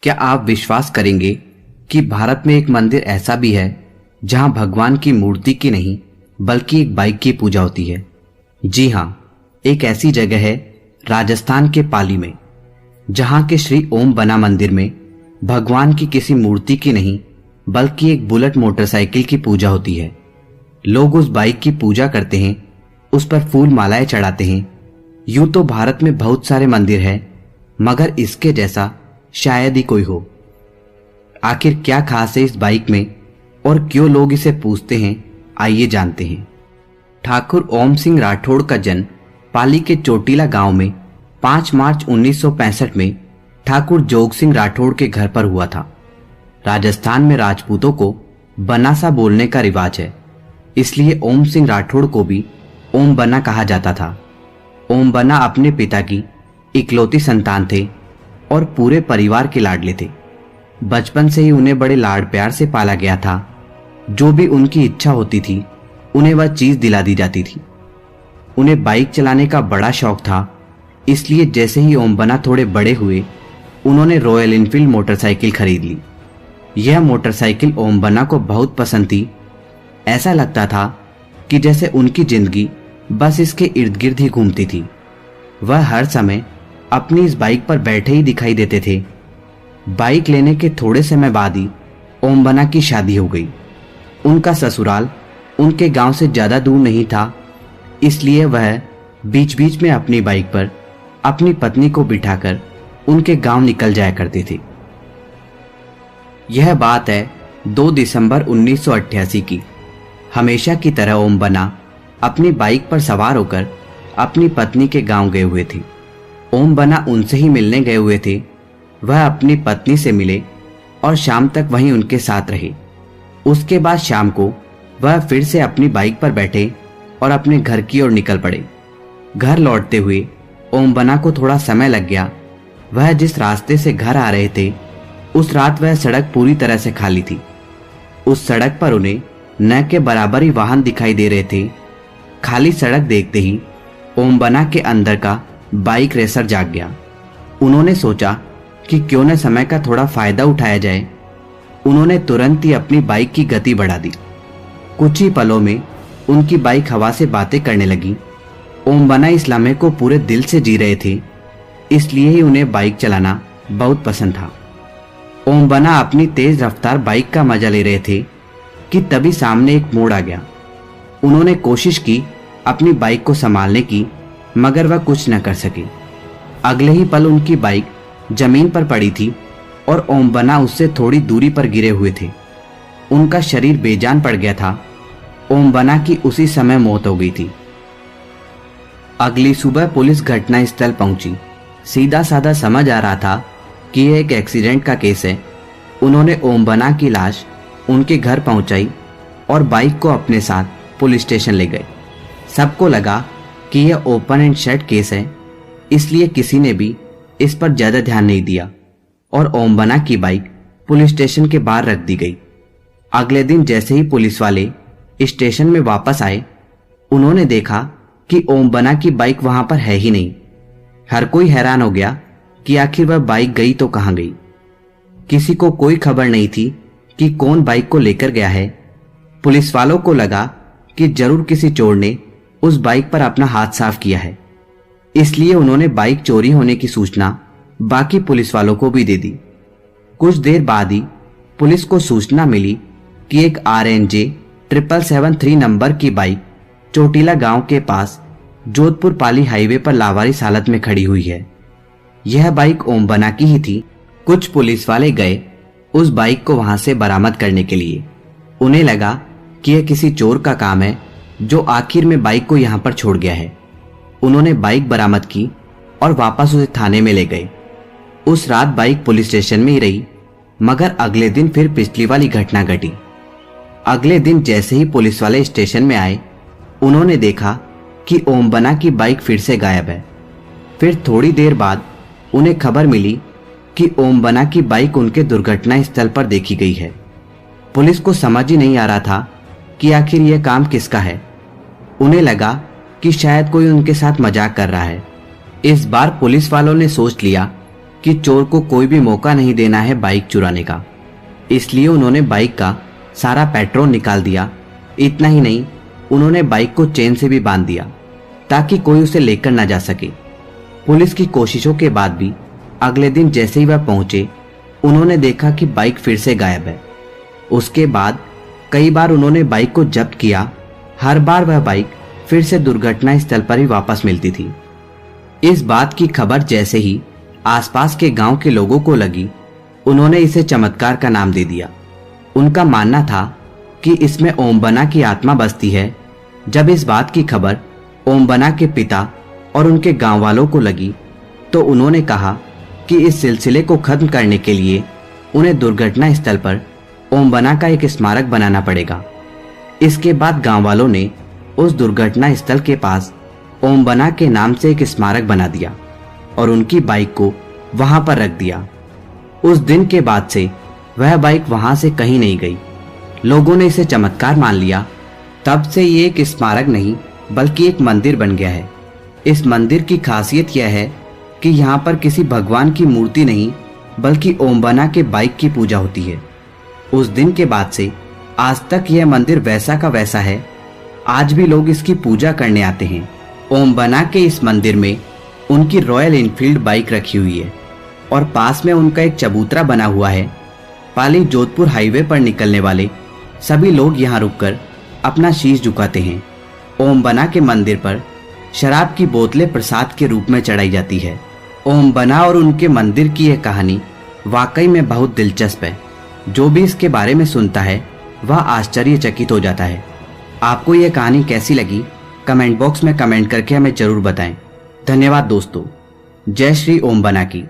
क्या आप विश्वास करेंगे कि भारत में एक मंदिर ऐसा भी है जहां भगवान की मूर्ति की नहीं बल्कि एक बाइक की पूजा होती है। जी हां, एक ऐसी जगह है राजस्थान के पाली में, जहां के श्री ओम बना मंदिर में भगवान की किसी मूर्ति की नहीं बल्कि एक बुलेट मोटरसाइकिल की पूजा होती है। लोग उस बाइक की पूजा करते हैं, उस पर फूल मालाएं चढ़ाते हैं। यूं तो भारत में बहुत सारे मंदिर हैं, मगर इसके जैसा शायद ही कोई हो। आखिर क्या खास है इस बाइक में और क्यों लोग इसे पूजते हैं, आइए जानते हैं। ठाकुर ओम सिंह राठौड़ का जन्म पाली के चोटीला गांव में 5 मार्च 1965 में ठाकुर जोग सिंह राठौड़ के घर पर हुआ था। राजस्थान में राजपूतों को बनासा बोलने का रिवाज है, इसलिए ओम सिंह राठौड़ को भी ओम बना कहा जाता था। ओम बना अपने पिता की इकलौती संतान थे और पूरे परिवार के लाडले थे। बचपन से ही उन्हें बड़े लाड प्यार से पाला गया था। जो भी उनकी इच्छा होती थी उन्हें वह चीज दिला दी जाती थी। उन्हें बाइक चलाने का बड़ा शौक था, इसलिए जैसे ही ओम बना थोड़े बड़े हुए उन्होंने रॉयल एनफील्ड मोटरसाइकिल खरीद ली। यह मोटरसाइकिल ओम बना को बहुत पसंद थी। ऐसा लगता था कि जैसे उनकी जिंदगी बस इसके इर्द गिर्द ही घूमती थी। वह हर समय अपनी इस बाइक पर बैठे ही दिखाई देते थे। बाइक लेने के थोड़े समय बाद ही ओम बना की शादी हो गई। उनका ससुराल उनके गांव से ज्यादा दूर नहीं था, इसलिए वह बीच बीच में अपनी बाइक पर अपनी पत्नी को बिठाकर उनके गांव निकल जाया करते थे। यह बात है 2 दिसंबर 1988 की। हमेशा की तरह ओम बना अपनी बाइक पर सवार होकर अपनी पत्नी के गांव गए हुए थे। ओम बना उनसे ही मिलने गए हुए थे। वह अपनी पत्नी से मिले और शाम तक वहीं उनके साथ रहे। उसके बाद शाम को वह फिर से अपनी बाइक पर बैठे और अपने घर की ओर निकल पड़े। घर लौटते हुए ओम बना को थोड़ा समय लग गया। वह जिस रास्ते से घर आ रहे थे उस रात वह सड़क पूरी तरह से खाली थी। उस सड़क पर उन्हें न के बराबर ही वाहन दिखाई दे रहे थे। खाली सड़क देखते ही ओम बना के अंदर का बाइक रेसर जाग गया। उन्होंने सोचा कि क्यों न समय का थोड़ा फायदा उठाया जाए। उन्होंने तुरंत ही अपनी बाइक की गति बढ़ा दी। कुछ ही पलों में उनकी बाइक हवा से बातें करने लगी। ओम बना इस लम्हे को पूरे दिल से जी रहे थे, इसलिए ही उन्हें बाइक चलाना बहुत पसंद था। ओम बना अपनी तेज रफ्तार बाइक का मजा ले रहे थे कि तभी सामने एक मोड़ आ गया। उन्होंने कोशिश की अपनी बाइक को संभालने की, मगर वह कुछ न कर सके। अगले ही पल उनकी बाइक जमीन पर पड़ी थी और ओम बना उससे थोड़ी दूरी पर गिरे हुए थे। उनका शरीर बेजान पड़ गया था। ओम बना की उसी समय मौत हो गई थी। अगली सुबह पुलिस घटनास्थल पहुंची। सीधा साधा समझ आ रहा था कि यह एक एक्सीडेंट का केस है। उन्होंने ओम बना की लाश उनके घर पहुंचाई और बाइक को अपने साथ पुलिस स्टेशन ले गए। सबको लगा कि यह ओपन एंड शट केस है, इसलिए किसी ने भी इस पर ज्यादा ध्यान नहीं दिया और ओम बना की बाइक पुलिस स्टेशन के बाहर रख दी गई। अगले दिन जैसे ही पुलिस वाले स्टेशन में वापस आए, उन्होंने देखा कि ओम बना की बाइक वहां पर है ही नहीं। हर कोई हैरान हो गया कि आखिर वह बाइक गई तो कहां गई। किसी को कोई खबर नहीं थी कि कौन बाइक को लेकर गया है। पुलिस वालों को लगा कि जरूर किसी चोर ने उस बाइक पर अपना हाथ साफ किया है, इसलिए उन्होंने बाइक चोरी होने की सूचना बाकी पुलिस वालों को भी दे दी। कुछ देर बाद ही पुलिस को सूचना मिली कि एक RNJ 7773 नंबर की बाइक चोटीला गांव के पास जोधपुर पाली हाईवे पर लावारिस हालत में खड़ी हुई है। यह बाइक ओम बना की ही थी। कुछ पुलिस वाले गए उस बाइक को वहां से बरामद करने के लिए। उन्हें लगा कि यह किसी चोर का काम है जो आखिर में बाइक को यहां पर छोड़ गया है। उन्होंने बाइक बरामद की और वापस उसे थाने में ले गए। उस रात बाइक पुलिस स्टेशन में ही रही, मगर अगले दिन फिर पिछली वाली घटना घटी। अगले दिन जैसे ही पुलिस वाले स्टेशन में आए, उन्होंने देखा कि ओम बना की बाइक फिर से गायब है। फिर थोड़ी देर बाद उन्हें खबर मिली कि ओम बना की बाइक उनके दुर्घटना स्थल पर देखी गई है। पुलिस को समझ ही नहीं आ रहा था कि आखिर यह काम किसका है। उन्हें लगा कि शायद कोई उनके साथ मजाक कर रहा है। इस बार पुलिस वालों ने सोच लिया कि चोर को कोई भी मौका नहीं देना है बाइक चुराने का। इसलिए उन्होंने बाइक का सारा पेट्रोल निकाल दिया। इतना ही नहीं, उन्होंने बाइक को चेन से भी बांध दिया ताकि कोई उसे लेकर ना जा सके। पुलिस की कोशिशों के बाद भी अगले दिन जैसे ही वह पहुंचे, उन्होंने देखा कि बाइक फिर से गायब है। उसके बाद कई बार उन्होंने बाइक को जब्त किया। हर बार वह बाइक फिर से दुर्घटना स्थल पर ही वापस मिलती थी। इस बात की खबर जैसे ही आसपास के गांव के लोगों को लगी, उन्होंने इसे चमत्कार का नाम दे दिया। उनका मानना था कि इसमें ओमबना की आत्मा बसती है। जब इस बात की खबर ओमबना के पिता और उनके गांव वालों को लगी तो उन्होंने कहा कि इस सिलसिले को खत्म करने के लिए उन्हें दुर्घटना स्थल पर ओमबना का एक स्मारक बनाना पड़ेगा। इसके बाद गांव वालों ने उस दुर्घटना स्थल के पास ओमबना के नाम से एक स्मारक बना दिया और उनकी बाइक को वहां पर रख दिया। उस दिन के बाद से वह बाइक वहां से कहीं नहीं गई। लोगों ने इसे चमत्कार मान लिया। तब से ये एक स्मारक नहीं बल्कि एक मंदिर बन गया है। इस मंदिर की खासियत यह है कि यहाँ पर किसी भगवान की मूर्ति नहीं बल्कि ओमबना के बाइक की पूजा होती है। उस दिन के बाद से आज तक यह मंदिर वैसा का वैसा है। आज भी लोग इसकी पूजा करने आते हैं। ओमबना के इस मंदिर में उनकी रॉयल एनफील्ड बाइक रखी हुई है और पास में उनका एक चबूतरा बना हुआ है। पाली जोधपुर हाईवे पर निकलने वाले सभी लोग यहाँ रुककर अपना शीश झुकाते हैं। ओमबना के मंदिर पर शराब की बोतलें प्रसाद के रूप में चढ़ाई जाती है। ओमबना और उनके मंदिर की यह कहानी वाकई में बहुत दिलचस्प है। जो भी इसके बारे में सुनता है वह आश्चर्यचकित हो जाता है। आपको यह कहानी कैसी लगी कमेंट बॉक्स में कमेंट करके हमें जरूर बताएं। धन्यवाद दोस्तों। जय श्री ओमबना की।